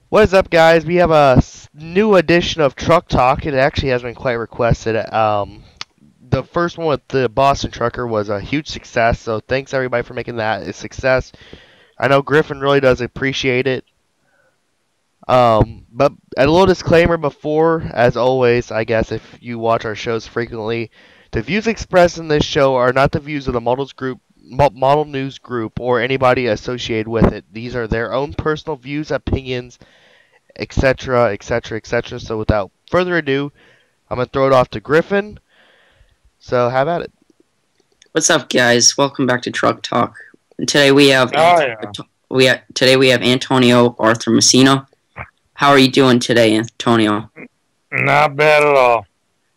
What is up, guys? We have a new edition of Truck Talk. It actually has been quite requested. The first one with the Boston Trucker was a huge success, so thanks everybody for making that a success. I know Griffin really does appreciate it. But a little disclaimer before, as always, I guess if you watch our shows frequently, the views expressed in this show are not the views of the Model News Group, or anybody associated with it. These are their own personal views, opinions, etc., etc., etc. So without further ado, I'm gonna throw it off to Griffin. So have at it. What's up, guys? Welcome back to Truck Talk. And today we have today we have Antonio Arthur Messina. How are you doing today, Antonio? Not bad at all.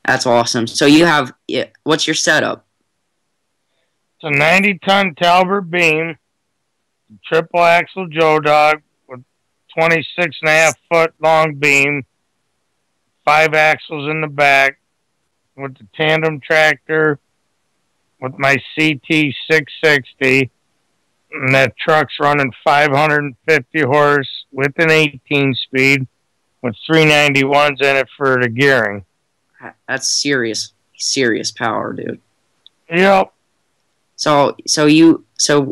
That's awesome. So you have what's your setup? It's a 90-ton Talbot beam, triple axle Joe Dog with 26.5-foot long beam, 5 axles in the back, with the tandem tractor, with my CT 660, and that truck's running 550 horse with an 18 speed, with 391s in it for the gearing. That's serious power, dude. Yep. So to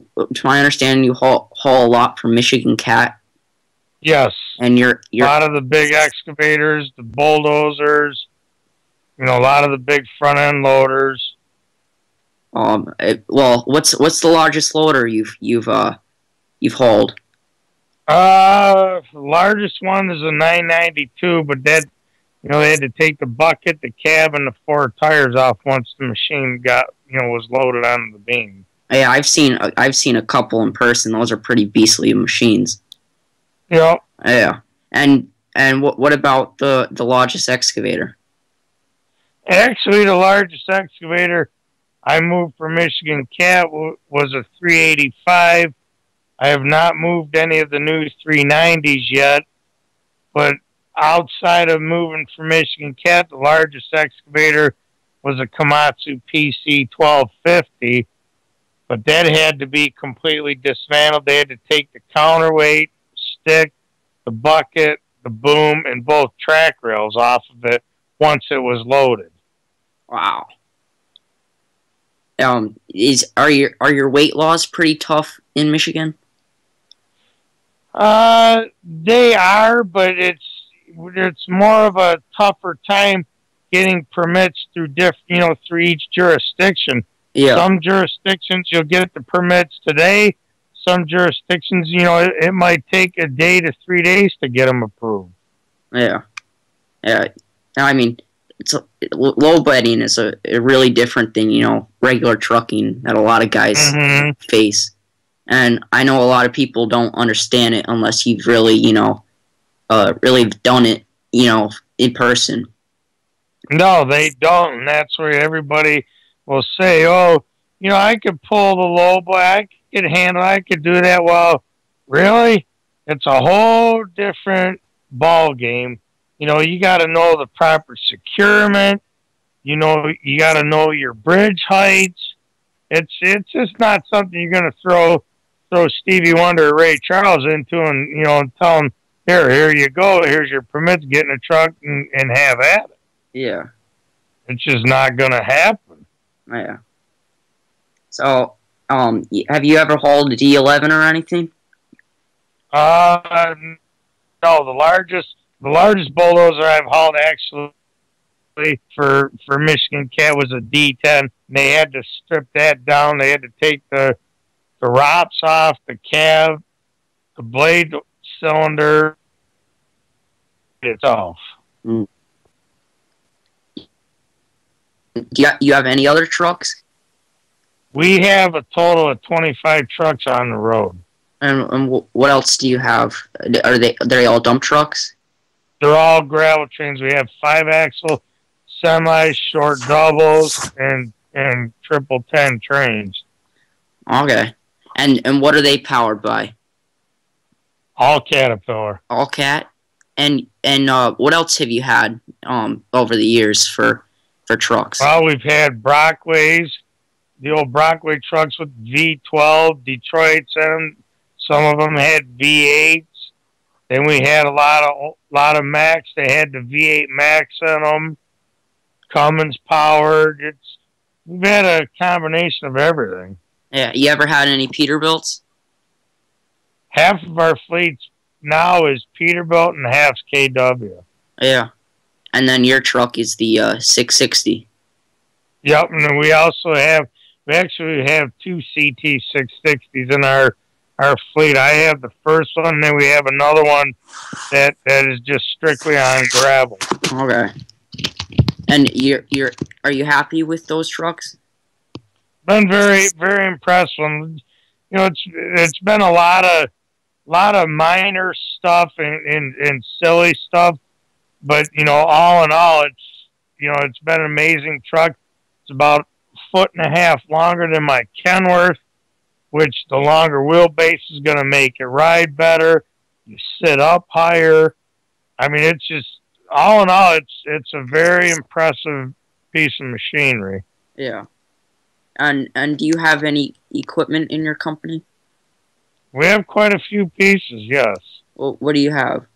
my understanding, you haul a lot from Michigan Cat. Yes. And you're a lot of the big excavators, the bulldozers, a lot of the big front end loaders. Well, what's the largest loader you've hauled? The largest one is a 992, but that they had to take the bucket, the cab, and the 4 tires off once the machine was loaded onto the beam. Yeah, I've seen a couple in person. Those are pretty beastly machines. Yep. Yeah. And what about the largest excavator? Actually, the largest excavator I moved from Michigan Cat was a 385. I have not moved any of the new 390s yet, but outside of moving from Michigan Cat, the largest excavator was a Komatsu PC 1250, but that had to be completely dismantled. They had to take the counterweight, stick, the bucket, the boom, and both track rails off of it once it was loaded. Wow. Are your weight laws pretty tough in Michigan? They are, but it's more of a tougher time getting permits through through each jurisdiction. Yeah. Some jurisdictions you'll get the permits today. Some jurisdictions, it might take a day to 3 days to get them approved. Yeah. Yeah. I mean, lowbedding is a really different than, regular trucking that a lot of guys face. And I know a lot of people don't understand it unless you've really, really done it, in person. No, they don't. And that's where everybody will say, oh, I could pull the low boy, I could handle, I could do that. Well, really? It's a whole different ball game. You got to know the proper securement. You got to know your bridge heights. It's just not something you're going to throw Stevie Wonder or Ray Charles into and tell them, here you go. Here's your permits. Get in a truck and have at it. Yeah. It's just not going to happen. Yeah. So, have you ever hauled a D11 or anything? No, the largest bulldozer I've hauled actually for Michigan Cat was a D10. They had to strip that down. They had to take the ROPS off, the cab, the blade cylinder. It's off. Mm. Do you have any other trucks? We have a total of 25 trucks on the road. And what else do you have? Are they all dump trucks? They're all gravel trains. We have 5-axle semis, short doubles, and triple 10 trains. Okay. And what are they powered by? All Caterpillar. All Cat? And what else have you had over the years for trucks? Well, we've had Brockways, the old Brockway trucks with V12, Detroits in them. Some of them had V8s. Then we had a lot of Max. They had the V8 Max in them, Cummins powered. We've had a combination of everything. Yeah, you ever had any Peterbilts? Half of our fleets now is Peterbilt and half's KW. Yeah, and then your truck is the 660. Yep, and then we actually have two CT 660s in our fleet. I have the first one, and then we have another one that is just strictly on gravel. Okay. And are you happy with those trucks? Been very, very impressed with them. It's been a lot of minor stuff and silly stuff, but all in all, it's been an amazing truck. It's about a foot and a half longer than my Kenworth, which the longer wheelbase is going to make it ride better. You sit up higher. I mean, it's just all in all, it's a very impressive piece of machinery. Yeah. And do you have any equipment in your company? We have quite a few pieces, yes. Well, what do you have?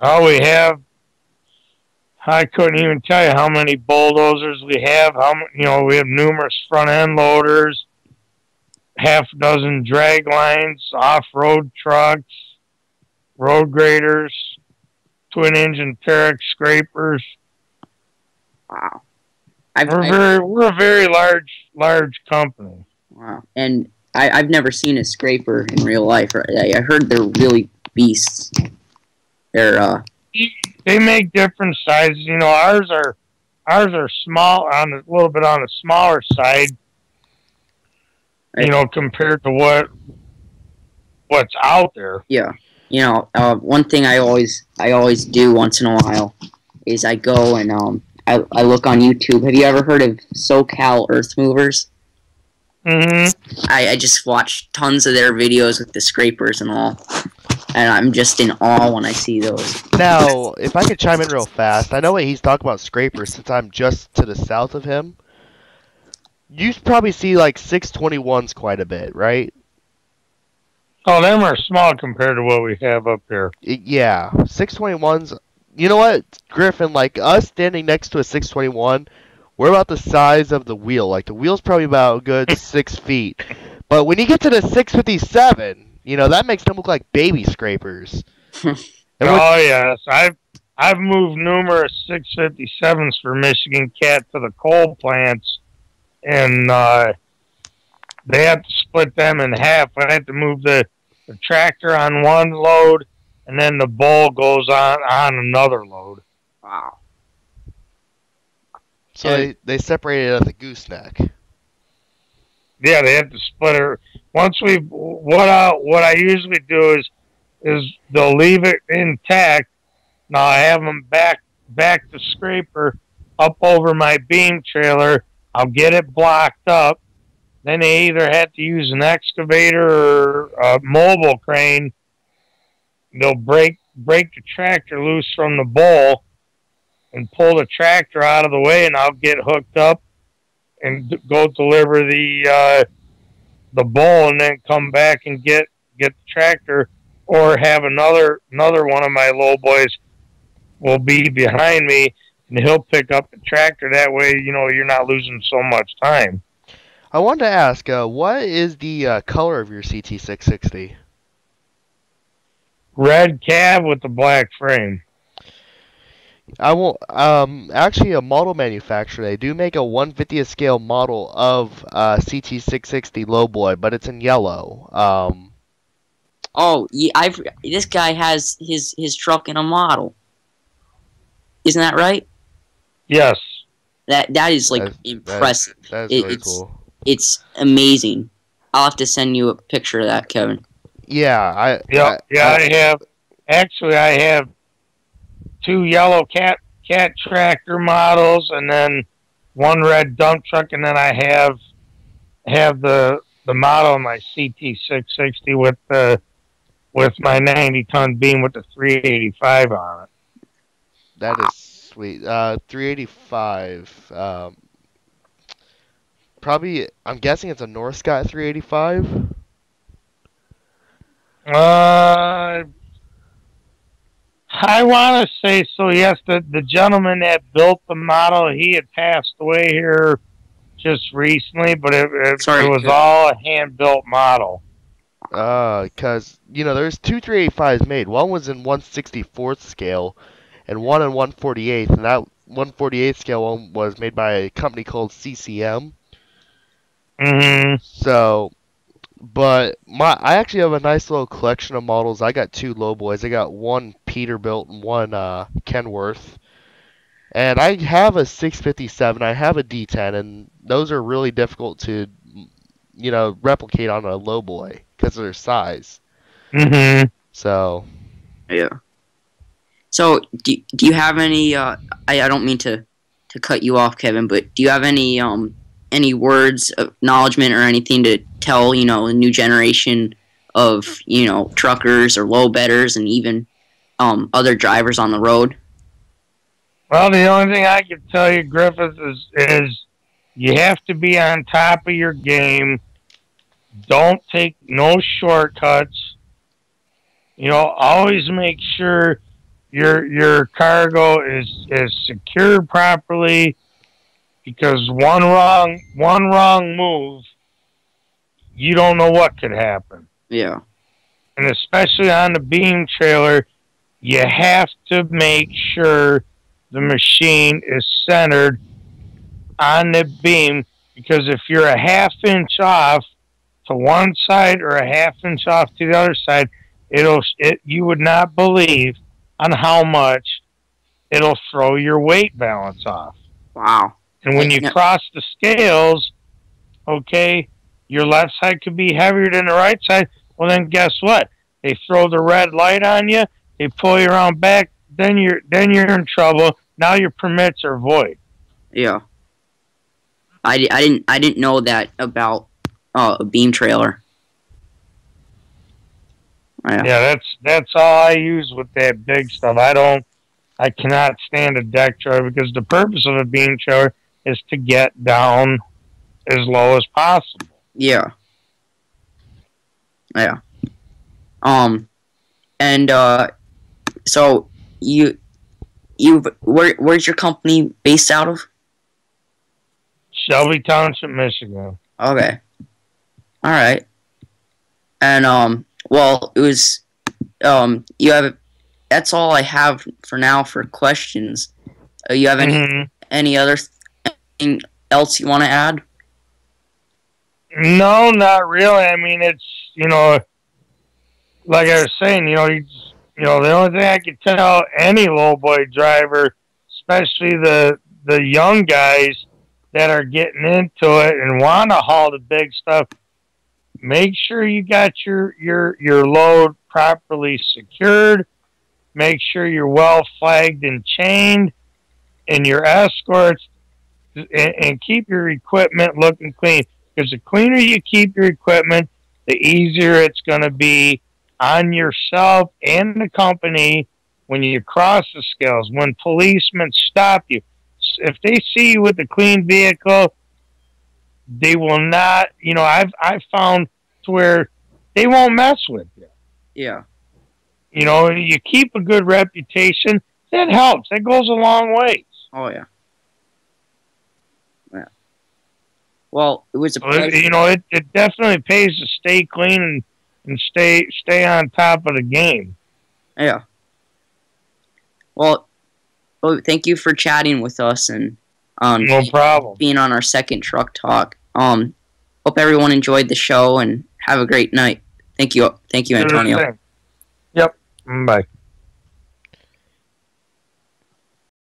Oh, I couldn't even tell you how many bulldozers we have. We have numerous front end loaders, half a dozen drag lines, off-road trucks, road graders, twin engine Terex scrapers. Wow. We're a very large company. Wow. And I've never seen a scraper in real life. I heard they're really beasts. They make different sizes. Ours are small, a little bit on the smaller side. Compared to what's out there. Yeah. One thing I always do once in a while is I go and I look on YouTube. Have you ever heard of SoCal Earth Movers? Mm-hmm. I just watch tons of their videos with the scrapers and all, and I'm just in awe when I see those. Now, if I could chime in real fast, I know what he's talking about scrapers since I'm just to the south of him. You probably see like 621s quite a bit, right? Oh, them are small compared to what we have up here. Yeah, 621s. You know what, Griffin? Like us standing next to a 621, we're about the size of the wheel. Like the wheel's probably about a good 6 feet. But when you get to the 657, that makes them look like baby scrapers. Oh yes, I've moved numerous 657s for Michigan Cat to the coal plants, and they have to split them in half. I have to move the tractor on one load, and then the bull goes on another load. Wow. So they separated at the gooseneck. Yeah, they have to split it. Once what I usually do is they'll leave it intact. Now I have them back the scraper up over my beam trailer. I'll get it blocked up. Then they either have to use an excavator or a mobile crane. They'll break the tractor loose from the bowl and pull the tractor out of the way, and I'll get hooked up and go deliver the bowl, and then come back and get the tractor, or have another one of my low boys will be behind me, and he'll pick up the tractor. That way, you're not losing so much time. I wanted to ask, what is the color of your CT660? Red cab with the black frame. I won't. Actually, a model manufacturer. They do make a 1/50th scale model of CT660 lowboy, but it's in yellow. Oh, yeah, this guy has his truck in a model. Isn't that right? Yes. That is like impressive. That's really cool. It's amazing. I'll have to send you a picture of that, Kevin. Yeah, I have. Actually, I have 2 yellow cat tractor models, and then 1 red dump truck, and then I have the model of my CT660 with my 90-ton beam with the 385 on it. That is sweet. 385. Probably, I'm guessing it's a North Scott 385. I want to say so. Yes, the gentleman that built the model, he had passed away here just recently, but it was all a hand built model. Because there's two 385s made. One was in 1/64th scale, and one in 1/48th, and that 1/48th scale one was made by a company called CCM. Mm-hmm. So, but I actually have a nice little collection of models. I got two lowboys. I got one Peterbilt and one Kenworth. And I have a 657. I have a D10, and those are really difficult to, replicate on a lowboy because of their size. Mm-hmm. So. Yeah. So, do you have any? I don't mean to cut you off, Kevin, but do you have any words of acknowledgement or anything to tell a new generation of truckers or low bedders and even other drivers on the road? Well, the only thing I can tell you, Griffins, is you have to be on top of your game. Don't take no shortcuts. Always make sure your cargo is secured properly, because one wrong move, you don't know what could happen. Yeah. And especially on the beam trailer, you have to make sure the machine is centered on the beam, because if you're a half-inch off to one side or a half-inch off to the other side, you would not believe on how much it'll throw your weight balance off. Wow. And when you cross the scales, okay, your left side could be heavier than the right side. Well, then guess what? They throw the red light on you. They pull you around back. Then you're in trouble. Now your permits are void. Yeah. I didn't know that about a beam trailer. Yeah, that's all I use with that big stuff. I cannot stand a deck trailer, because the purpose of a beam trailer is to get down as low as possible. Yeah. Yeah. And so where's your company based out of? Shelby Township, Michigan. Okay. All right. And well, it was you have. That's all I have for now for questions. You have any other thing else you want to add? No, not really. I mean, it's like I was saying, the only thing I could tell any lowboy driver, especially the young guys that are getting into it and want to haul the big stuff, make sure you got your load properly secured. Make sure you're well flagged and chained, and your escorts, and keep your equipment looking clean. Because the cleaner you keep your equipment, the easier it's going to be on yourself and the company when you cross the scales. When policemen stop you, if they see you with a clean vehicle, they will not. I've found to where they won't mess with you. Yeah. You keep a good reputation. That helps. That goes a long way. Oh yeah. Yeah. Well, it was a pleasure. It definitely pays to stay clean and stay on top of the game. Yeah. Well, thank you for chatting with us and no problem. Being on our second truck talk. Hope everyone enjoyed the show and have a great night. Thank you, Antonio. Yep. Bye.